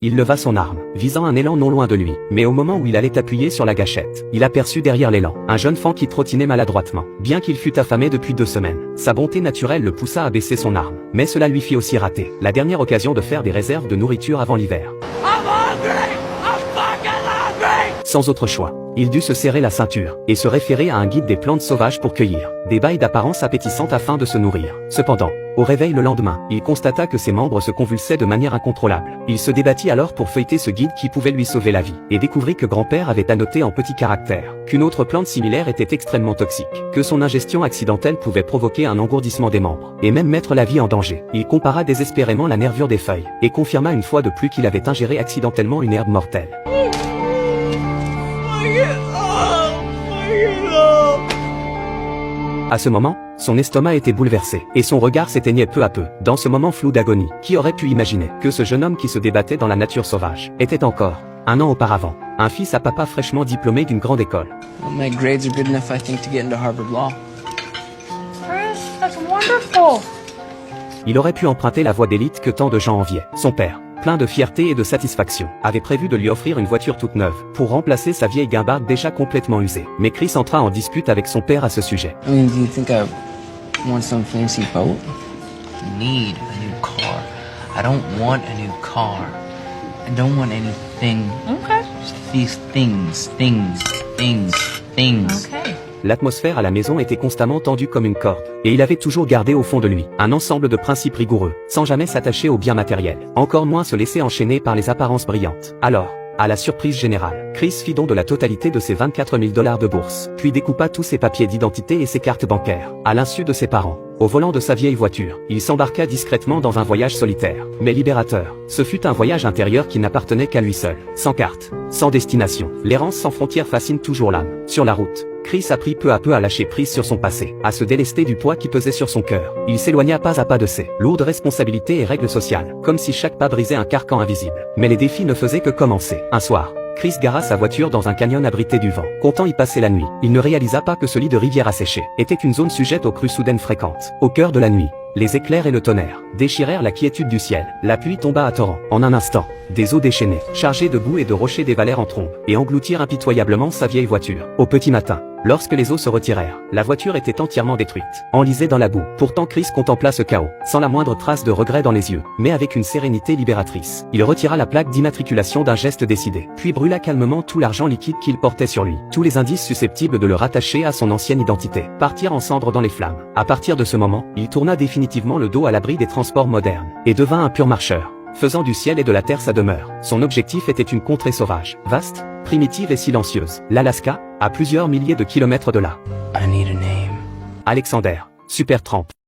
Il leva son arme, visant un élan non loin de lui, mais au moment où il allait appuyer sur la gâchette, il aperçut derrière l'élan un jeune fan qui trottinait maladroitement. Bien qu'il fût affamé depuis 2 semaines, sa bonté naturelle le poussa à baisser son arme. Mais cela lui fit aussi rater la dernière occasion de faire des réserves de nourriture avant l'hiver. Sans autre choix, il dut se serrer la ceinture et se référer à un guide des plantes sauvages pour cueillir des bailles d'apparence appétissante afin de se nourrir. Cependant, au réveil le lendemain, il constata que ses membres se convulsaient de manière incontrôlable. Il se débattit alors pour feuilleter ce guide qui pouvait lui sauver la vie, et découvrit que grand-père avait annoté en petits caractères qu'une autre plante similaire était extrêmement toxique, que son ingestion accidentelle pouvait provoquer un engourdissement des membres, et même mettre la vie en danger. Il compara désespérément la nervure des feuilles, et confirma une fois de plus qu'il avait ingéré accidentellement une herbe mortelle. À ce moment, son estomac était bouleversé, et son regard s'éteignait peu à peu, dans ce moment flou d'agonie. Qui aurait pu imaginer que ce jeune homme qui se débattait dans la nature sauvage était encore, un an auparavant, un fils à papa fraîchement diplômé d'une grande école. Well, my grades are good enough, I think, to get into Harvard Law. Chris, that's wonderful. Il aurait pu emprunter la voie d'élite que tant de gens enviaient. Son père, plein de fierté et de satisfaction, avait prévu de lui offrir une voiture toute neuve, pour remplacer sa vieille guimbarde déjà complètement usée. Mais Chris entra en dispute avec son père à ce sujet. I mean, do you think I want some fancy boat? Need a new car. I don't want a new car. I don't want anything. Okay. Just these things. Okay. L'atmosphère à la maison était constamment tendue comme une corde, et il avait toujours gardé au fond de lui un ensemble de principes rigoureux, sans jamais s'attacher aux biens matériels, encore moins se laisser enchaîner par les apparences brillantes. Alors, à la surprise générale, Chris fit don de la totalité de ses 24 000 $ de bourse, puis découpa tous ses papiers d'identité et ses cartes bancaires, à l'insu de ses parents. Au volant de sa vieille voiture, il s'embarqua discrètement dans un voyage solitaire, mais libérateur. Ce fut un voyage intérieur qui n'appartenait qu'à lui seul, sans carte, sans destination. L'errance sans frontières fascine toujours l'âme. Sur la route, Chris apprit peu à peu à lâcher prise sur son passé, à se délester du poids qui pesait sur son cœur. Il s'éloigna pas à pas de ses lourdes responsabilités et règles sociales, comme si chaque pas brisait un carcan invisible. Mais les défis ne faisaient que commencer. Un soir, Chris gara sa voiture dans un canyon abrité du vent, comptant y passer la nuit. Il ne réalisa pas que ce lit de rivière asséchée était une zone sujette aux crues soudaines fréquentes. Au cœur de la nuit, les éclairs et le tonnerre déchirèrent la quiétude du ciel. La pluie tomba à torrent. En un instant, des eaux déchaînées, chargées de boue et de rochers dévalèrent en trombe, et engloutirent impitoyablement sa vieille voiture. Au petit matin, lorsque les eaux se retirèrent, la voiture était entièrement détruite, enlisée dans la boue. Pourtant Chris contempla ce chaos, sans la moindre trace de regret dans les yeux, mais avec une sérénité libératrice. Il retira la plaque d'immatriculation d'un geste décidé, puis brûla calmement tout l'argent liquide qu'il portait sur lui, tous les indices susceptibles de le rattacher à son ancienne identité, partirent en cendres dans les flammes. À partir de ce moment, il tourna définitivement le dos à l'abri des transports modernes, et devint un pur marcheur, faisant du ciel et de la terre sa demeure. Son objectif était une contrée sauvage, vaste, primitive et silencieuse, l'Alaska, à plusieurs milliers de kilomètres de là. I need a name. Alexander, Supertramp.